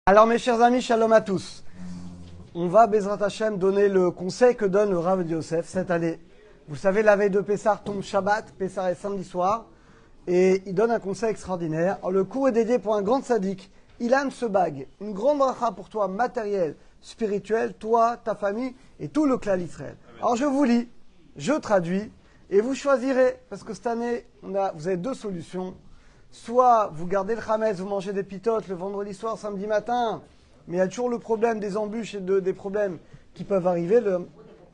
Alors mes chers amis, shalom à tous. On va, Bezrat Hashem, donner le conseil que donne le Rav Yosef cette année. Vous savez, la veille de Pessah tombe Shabbat, Pessah est samedi soir, et il donne un conseil extraordinaire. Alors, le cours est dédié pour un grand tzaddik, Ilan Sebag, une grande bracha pour toi, matérielle, spirituelle, toi, ta famille et tout le clan Israël. Alors je vous lis, je traduis, et vous choisirez, parce que cette année, vous avez deux solutions. Soit vous gardez le chametz, vous mangez des pitotes le vendredi soir, samedi matin, mais il y a toujours le problème des embûches et des problèmes qui peuvent arriver.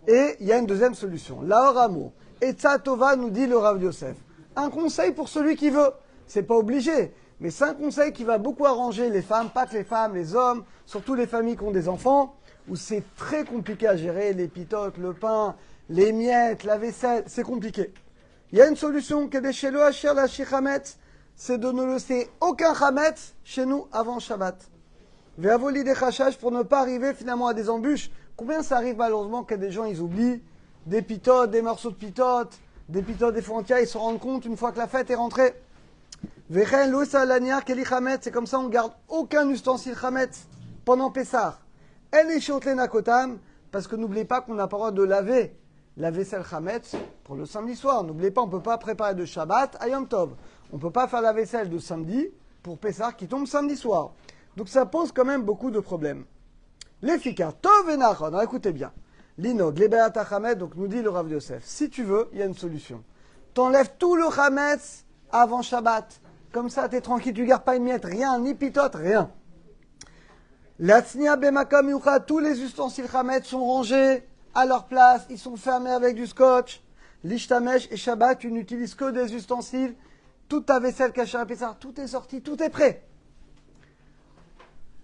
Et il y a une deuxième solution. Laor Amo. Et Tova nous dit le Rav Yosef. Un conseil pour celui qui veut. C'est pas obligé, mais c'est un conseil qui va beaucoup arranger les femmes, pas que les femmes, les hommes, surtout les familles qui ont des enfants, où c'est très compliqué à gérer, les pitotes, le pain, les miettes, la vaisselle, c'est compliqué. Il y a une solution, Kedeshelo Asher la Shichametz, c'est de ne laisser aucun chametz chez nous avant Shabbat. Ve'avoli des chachash pour ne pas arriver finalement à des embûches. Combien ça arrive malheureusement qu'il y a des gens, ils oublient des pitotes, des morceaux de pitotes, des pitotes des frontières, ils se rendent compte une fois que la fête est rentrée. Vechen loisa laniar keli chametz, c'est comme ça on garde aucun ustensile chametz pendant Pessah. Elle est shotlena kotam, parce que n'oubliez pas qu'on n'a pas le droit de laver la vaisselle chametz pour le samedi soir. N'oubliez pas, on ne peut pas préparer de Shabbat à Yom Tov. On ne peut pas faire la vaisselle de samedi pour Pessah qui tombe samedi soir. Donc ça pose quand même beaucoup de problèmes. Les fikar, tov et nachon, alors écoutez bien. Linog, les be'ata chametz, donc nous dit le Rav Yosef, si tu veux, il y a une solution. T'enlèves tout le chametz avant Shabbat. Comme ça, t'es tranquille, tu gardes pas une miette, rien, ni pitote, rien. L'atznia bemakom yucha, tous les ustensiles chametz sont rangés à leur place, ils sont fermés avec du scotch. L'ishtamesh et Shabbat, tu n'utilises que des ustensiles. Toute ta vaisselle cachée à Pessah, tout est sorti, tout est prêt.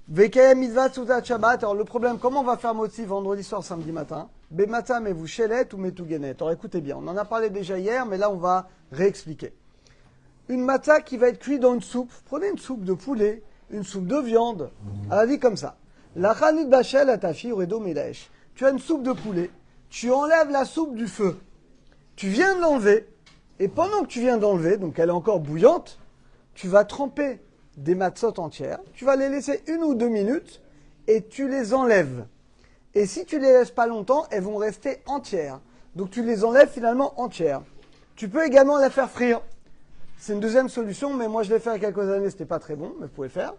Vekayem mitzvah tzutat Shabbat. Alors le problème, comment on va faire motzi vendredi soir, samedi matin? Bematzah mais vous shelet ou metugenet. Alors écoutez bien, on en a parlé déjà hier, mais là on va réexpliquer. Une matzah qui va être cuite dans une soupe. Prenez une soupe de poulet, une soupe de viande. Elle a dit comme ça. La chanut bachel atafi uredo melash. Tu as une soupe de poulet, tu enlèves la soupe du feu. Tu viens de l'enlever. Et pendant que tu viens d'enlever, donc elle est encore bouillante, tu vas tremper des matzot entières, tu vas les laisser 1 ou 2 minutes et tu les enlèves. Et si tu les laisses pas longtemps, elles vont rester entières. Donc tu les enlèves finalement entières. Tu peux également les faire frire. C'est une deuxième solution, mais moi je l'ai fait il y a quelques années, c'était pas très bon, mais vous pouvez faire.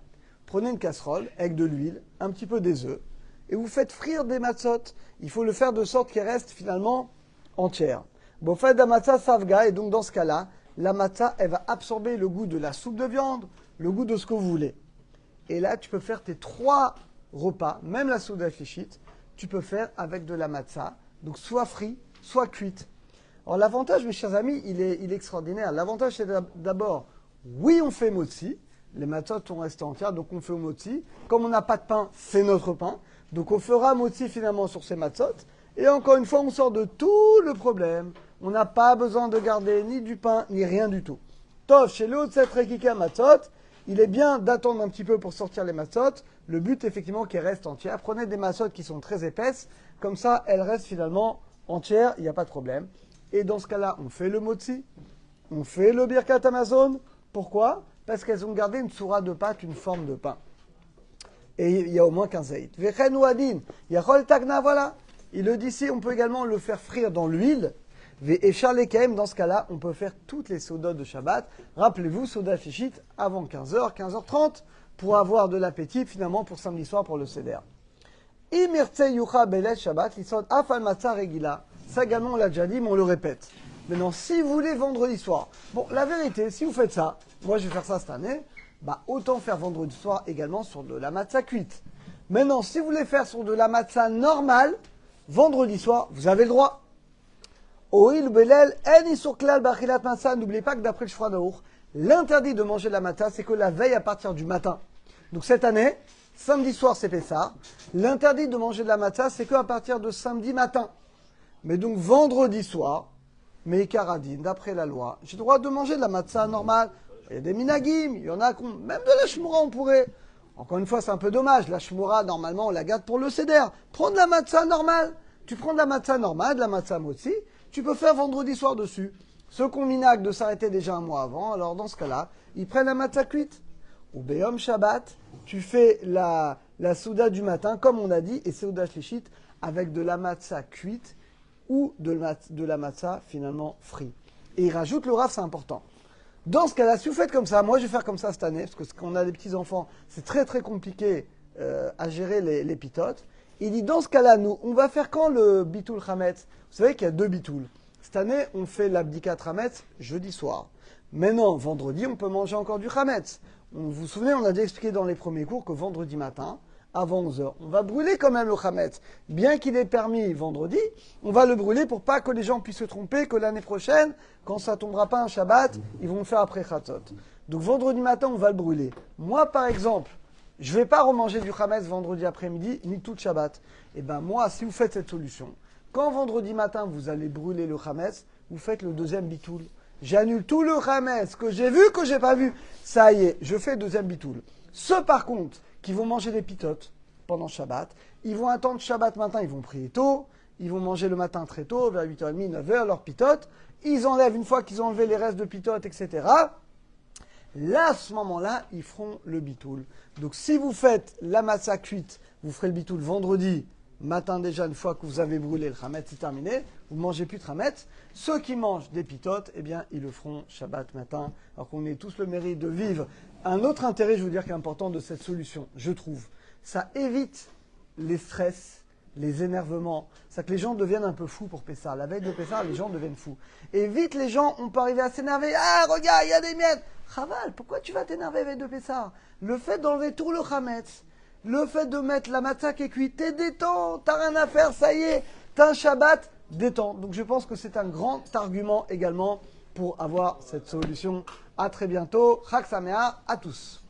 Prenez une casserole avec de l'huile, un petit peu des œufs, et vous faites frire des matzot. Il faut le faire de sorte qu'elles restent finalement entières. Bon, faites la matzah savga, et donc dans ce cas-là, la matzah, elle va absorber le goût de la soupe de viande, le goût de ce que vous voulez. Et là, tu peux faire tes 3 repas, même la soupe d'affichite, tu peux faire avec de la matzah, donc soit frit, soit cuite. Alors l'avantage, mes chers amis, il est extraordinaire. L'avantage, c'est d'abord, oui, on fait motzi, les matzot sont restées entières, donc on fait au motzi. Comme on n'a pas de pain, c'est notre pain, donc on fera motzi finalement sur ces matzot. Et encore une fois, on sort de tout le problème. On n'a pas besoin de garder ni du pain, ni rien du tout. Tov, chez l'autre, cette rekika matzot, il est bien d'attendre un petit peu pour sortir les matzot. Le but, effectivement, qu'elles restent entières. Prenez des matzot qui sont très épaisses. Comme ça, elles restent finalement entières. Il n'y a pas de problème. Et dans ce cas-là, on fait le motzi. On fait le birkat Amazon. Pourquoi? Parce qu'elles ont gardé une soura de pâte, une forme de pain. Et il y a au moins 15 zaït. Vechen ou adin. Yachol tagna, voilà. Il le dit ici, on peut également le faire frire dans l'huile. Et Charlekem, dans ce cas-là, on peut faire toutes les sodas de Shabbat. Rappelez-vous, soda fichit avant 15h, 15h30, pour avoir de l'appétit, finalement, pour samedi soir, pour le Seder. Imirtse yucha belet Shabbat, l'isod afal matzah regila. Ça également, on l'a déjà dit, mais on le répète. Maintenant, si vous voulez vendredi soir, bon, la vérité, si vous faites ça, moi je vais faire ça cette année, bah, autant faire vendredi soir également sur de la matzah cuite. Maintenant, si vous voulez faire sur de la matzah normale, vendredi soir, vous avez le droit. Oil belel en isur klal bachilat matzah. N'oubliez pas que d'après le Shulchan Aruch, l'interdit de manger de la matzah, c'est que la veille à partir du matin. Donc cette année, samedi soir c'est Pessah. L'interdit de manger de la matzah, c'est qu'à partir de samedi matin. Mais donc vendredi soir, mais Karadine, d'après la loi, j'ai le droit de manger de la matzah normale. Il y a des minagim, il y en a même de la shmura on pourrait. Encore une fois, c'est un peu dommage. La shmura, normalement, on la garde pour le seder. Prends de la matzah normale. Tu prends de la matzah normale, de la matzah motzi, tu peux faire vendredi soir dessus. Ceux qui ont minag de s'arrêter déjà un mois avant, alors dans ce cas-là, ils prennent la matzah cuite. ou Beyom Shabbat, tu fais la Souda du matin, comme on a dit, et Souda Shlishit, avec de la matzah cuite ou de la matzah finalement frite. Et il rajoute le Rav, c'est important. Dans ce cas-là, si vous faites comme ça, moi je vais faire comme ça cette année, parce que quand on a des petits-enfants, c'est très très compliqué à gérer les pitotes. Il dit, dans ce cas-là, nous, on va faire quand le bitoul chametz? Vous savez qu'il y a 2 bitouls. Cette année, on fait l'abdikat chametz jeudi soir. Maintenant, vendredi, on peut manger encore du chametz. Vous vous souvenez, on a déjà expliqué dans les premiers cours que vendredi matin, avant 11h, on va brûler quand même le chametz. Bien qu'il est permis vendredi, on va le brûler pour pas que les gens puissent se tromper, que l'année prochaine, quand ça tombera pas un Shabbat, ils vont le faire après Chatzot. Donc vendredi matin, on va le brûler. Moi, par exemple, je ne vais pas remanger du chametz vendredi après-midi, ni tout Shabbat. Et bien moi, si vous faites cette solution, quand vendredi matin, vous allez brûler le chametz, vous faites le deuxième bitoul. J'annule tout le chametz que j'ai vu, que j'ai pas vu. Ça y est, je fais le deuxième bitoul. Ceux, par contre, qui vont manger des pitotes pendant Shabbat, ils vont attendre Shabbat matin, ils vont prier tôt, ils vont manger le matin très tôt, vers 8h30, 9h, leur pitote. Ils enlèvent, une fois qu'ils ont enlevé les restes de pitotes, etc., là, à ce moment-là, ils feront le bitoul. Donc, si vous faites la matzah cuite, vous ferez le bitoul vendredi matin déjà, une fois que vous avez brûlé le chametz, c'est terminé. Vous ne mangez plus de chametz. Ceux qui mangent des pitotes, eh bien, ils le feront Shabbat matin. Alors qu'on ait tous le mérite de vivre. Un autre intérêt, je veux dire, qui est important de cette solution, je trouve, ça évite les stress, les énervements. C'est que les gens deviennent un peu fous pour Pessah. La veille de Pessah, les gens deviennent fous. Et vite, les gens, on peut arriver à s'énerver. Ah, regarde, il y a des miettes. Chaval, pourquoi tu vas t'énerver veille de Pessah? Le fait d'enlever tout le chametz, le fait de mettre la matzah qui est cuite, t'es détend, t'as rien à faire, ça y est, t'as un Shabbat, détend. Donc je pense que c'est un grand argument également pour avoir cette solution. À très bientôt. Chag Sameach à tous.